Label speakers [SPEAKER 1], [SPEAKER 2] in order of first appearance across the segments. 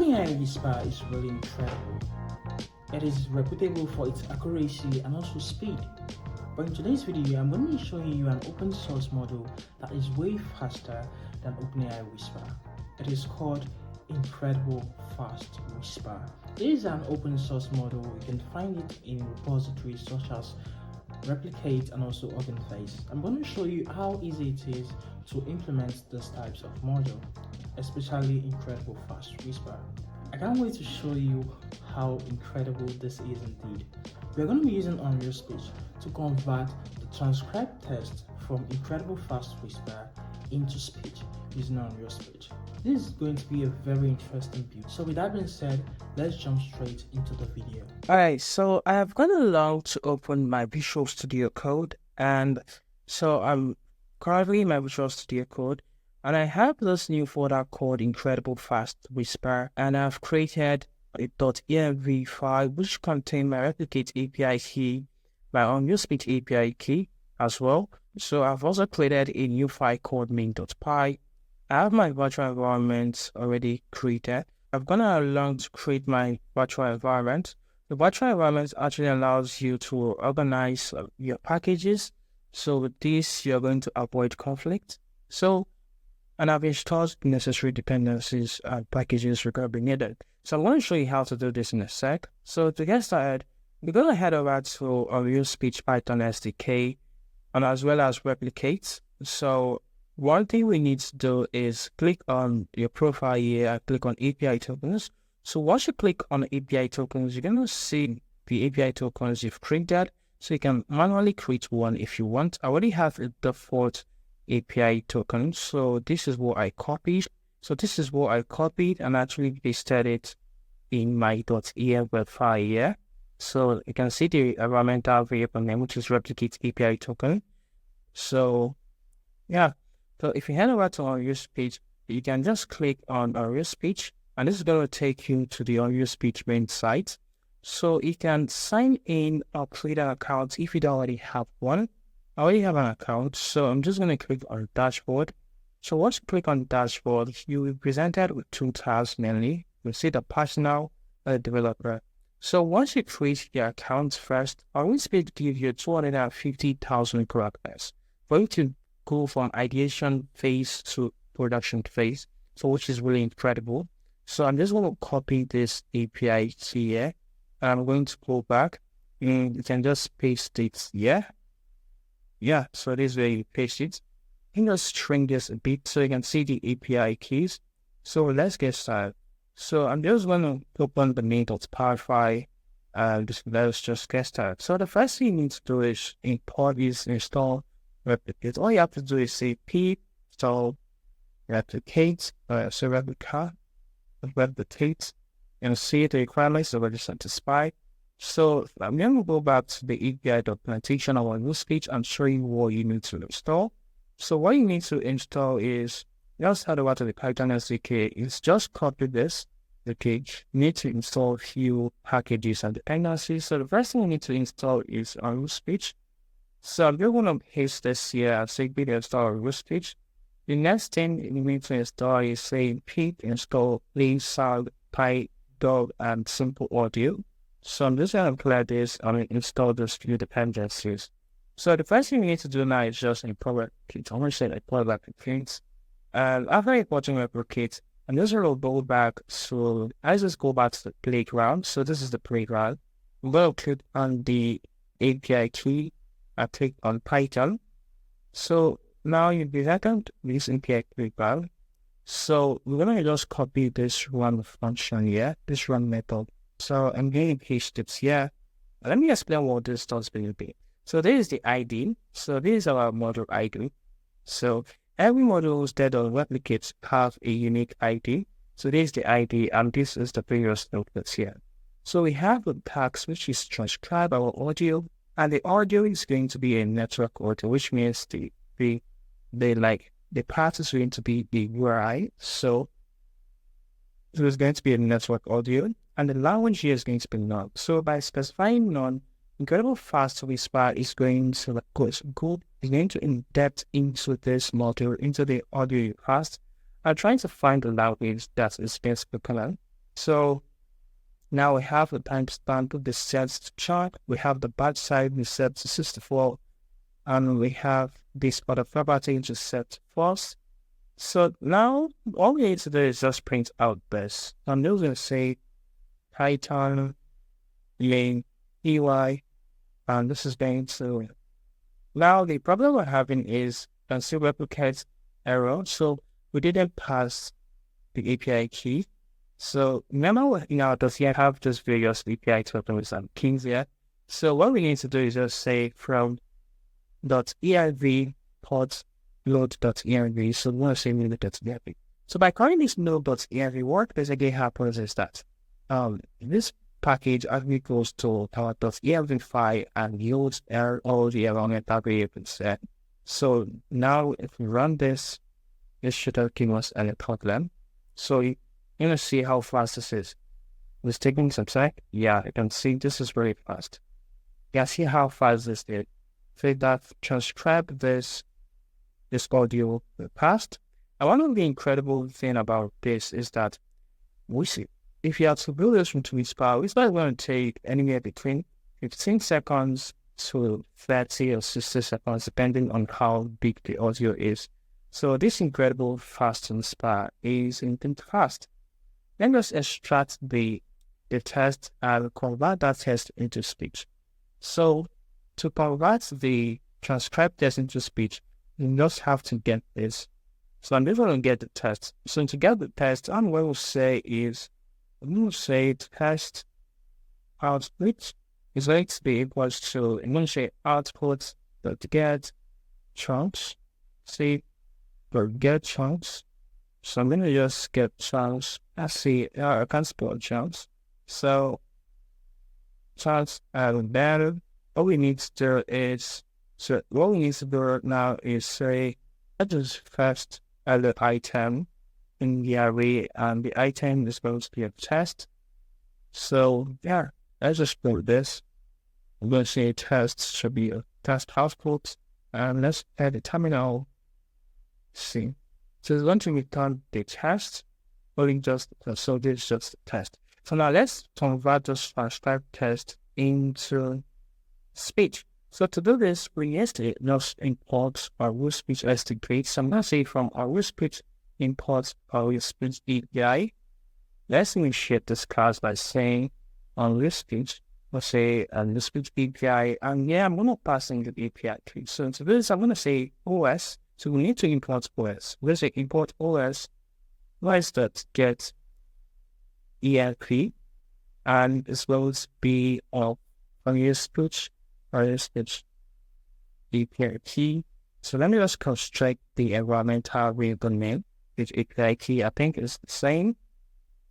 [SPEAKER 1] OpenAI Whisper is really incredible. It is reputable for its accuracy and also speed. But in today's video, I'm going to be showing you an open source model that is way faster than OpenAI Whisper. It is called Incredible Fast Whisper. This is an open source model. You can find it in repositories such as Replicate and also OpenFace. I'm going to show you how easy it is to implement these types of model, especially Incredible Fast Whisper. I can't wait to show you how incredible this is indeed. We're going to be using Unreal Speech to convert the transcribed text from Incredible Fast Whisper into speech using Unreal Speech. This is going to be a very interesting build. So with that being said, let's jump straight into the video.
[SPEAKER 2] Alright, so I have gone along to open my Visual Studio Code, and so I'm currently in my Visual Studio Code, and I have this new folder called Incredible Fast Whisper, and I've created a .env file which contains my Replicate API key, my Unreal Speech API key as well. So I've also created a new file called main.py. I have my virtual environment already created. I've gone along to create my virtual environment. The virtual environment actually allows you to organize your packages. So with this, you're going to avoid conflict. And I've installed necessary dependencies and packages regarding needed. So I'm going to show you how to do this in a sec. So to get started, we're going to head over to Unreal Speech Python SDK and as well as Replicate. So one thing we need to do is click on your profile here and click on API tokens. So once you click on API tokens, you're going to see the API tokens you've created. So you can manually create one if you want. I already have a default API token. So this is what I copied. And actually pasted it in my .env file here. So you can see the environmental variable name, which is Replicate API token. So yeah. So if you head over to Unreal Speech, you can just click on Unreal Speech, and this is going to take you to the Unreal Speech main site. So you can sign in or create an account if you don't already have one. I already have an account, so I'm just going to click on Dashboard. So once you click on Dashboard, you will be presented with two tabs mainly. You'll see the personal and the developer. So once you create your account first, Unreal Speech gives you 250,000 characters for you to go from ideation phase to production phase, so which is really incredible. So I'm just going to copy this API here, and I'm going to go back, and you can just paste it here. Yeah, so this is where you paste it. You can just shrink this a bit so you can see the API keys. So let's get started. So I'm just going to open the main.py file, and let's just get started. So the first thing you need to do is install Replicate. All you have to do is say pip install replicate, replicate, and see the requirements already satisfied. So I'm going to go back to the API documentation of Unreal Speech and show you what you need to install. So what you need to install is just head over to the Python SDK. It's just copy this. Okay, you need to install a few packages and dependencies. So the first thing you need to install is Unreal Speech. So I'm going to paste this here and say pip install Unreal Speech. The next thing you need to install is say pip install plain sound, PyDog, and simple audio. So I'm just going to clear this and install those few dependencies. So the first thing you need to do now is just import Replicate. I'm going to say import Replicate. And after importing Replicate, I'm just going to go back to, I just go back to the playground. So this is the playground. I'm going to click on the API key. I click on Python. So now you'll be presented this API playground. So we're going to just copy this run function here, this run method. So I'm going to paste it here. Let me explain what this does be. So this is the ID. So this is our model ID. So every model that on Replicate have a unique ID. So this is the ID, and this is the various outputs here. So we have the tags, which is transcribe our audio, and the audio is going to be a network audio, which means the path is going to be the URI. So there's going to be a network audio, and the language here is going to be none. So by specifying none, Incredible Fast Whisper is going to in depth into this module, into the audio you passed, and trying to find the language that is best spoken. So now we have the timestamp of the set to chart. We have the batch size we set to 64, and we have this other property just set to false. So now all we need to do is just print out this. I'm just going to say Python main EY, and this is going to. Now the problem we're having is still replicate error. So we didn't pass the API key. So remember, does here have just various API tokens and keys here? So what we need to do is just say from .env port load.env. So we want to say load.env. So by calling this node.env, what basically happens is that this package actually goes to our .env file and yields all the environment variables there. So now if we run this, it should have given us any problem. So you're going to see how fast this is. It's taking some time. Yeah, you can see this is very fast. You can see how fast this is. So that transcribe this audio past. And one of the incredible thing about this is that we see if you have to build this into Whisper, it's not going to take anywhere between 15 seconds to 30 or 60 seconds, depending on how big the audio is. So this incredible fast Whisper is indeed fast. Then let's extract the test and convert that test into speech. So to convert the transcribed test into speech, you just have to get this. So I'm never going to get the test. So to get the test, what we'll say is, we'll say test output is going to be equals to, I'm going to say output dot get chunks. See, or get chunks. So I'm going to just get chunks. Let's see, I can't spell chunks. So chunks and then all we need to do is, so what we need to do now is say, let's just first add the item in the array, and the item is going to be a test. So yeah, let's just build this. I'm going to say test should be a test output, and let's add the terminal. See, so it's going to return the test, only just so this is just a test. So now let's convert this transcribed test into speech. So to do this, we need to just import our root speech SDK. So I'm going to say from our root speech import our root speech API. Let's initiate this class by saying on root speech, let's say root speech API, and yeah, I'm going to pass in the API key. So to this, I'm going to say OS. So we need to import OS. We'll say import OS. Why is that? Get ELP, and as well as be of root speech. API key. So let me just construct the environmental variable name, which API key I think is the same.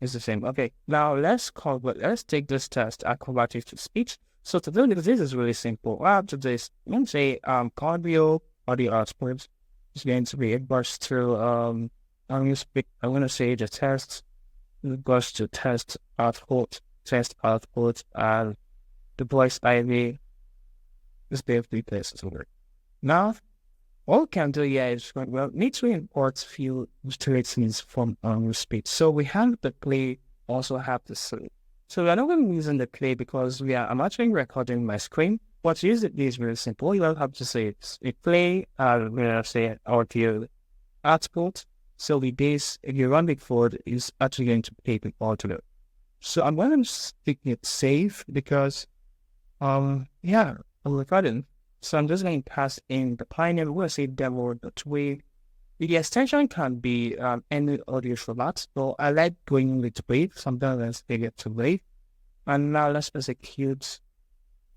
[SPEAKER 2] It's the same. Okay. Now let's take this test and convert it to speech. So to do this is really simple. After this, let's say audio output is going to be equals to I'm gonna say the test equals to test output, and the voice ID is basically places over. Now, all we can do here is, well, need to import few restrictions from speech. So we have the play, also have the sleep. So we're not going to be using the play because I'm actually recording my screen. But to use it is really simple. All you have to say is a play, we're going to say audio output. So with this, if you run the code, it's actually going to play the audio. So I'm going to stick it safe because, yeah, I'm recording. So I'm just going to pass in the Pioneer. We're going to say demo.wave. The extension can be any audio format. So I like going with wave. Sometimes let's take it to wave. And now let's execute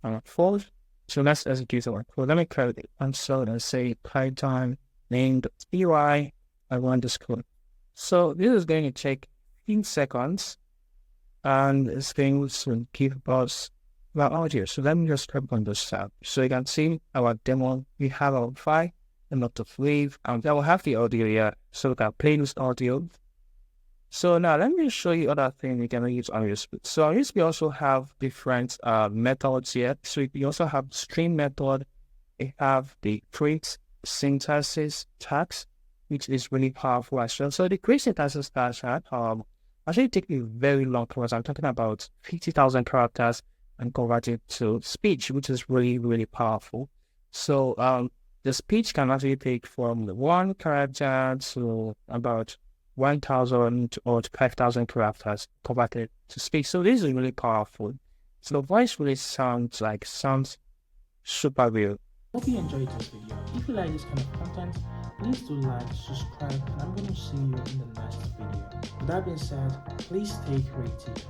[SPEAKER 2] our code. So let's execute our code. Let me code it. And so let's say Python name.py. I run this code. So this is going to take 15 seconds. And it's going to give us our audio. So let me just click on this tab. So you can see our demo. We have our file, a lot of wave, and then we'll have the audio here. So we can play this audio. So now let me show you other things we can use on USB. So on USB we also have different methods here. So we also have stream method. We have the create synthesis tags, which is really powerful as well. So the create synthesis tags actually take me very long because I'm talking about 50,000 characters and convert it to speech, which is really, really powerful. So the speech can actually take from 1 character to about 1,000 or 5,000 characters converted to speech. So this is really powerful. So the voice really sounds super real.
[SPEAKER 1] Hope you enjoyed this video. If you like this kind of content, please do like, subscribe, and I'm going to see you in the next video. With that being said, please stay creative.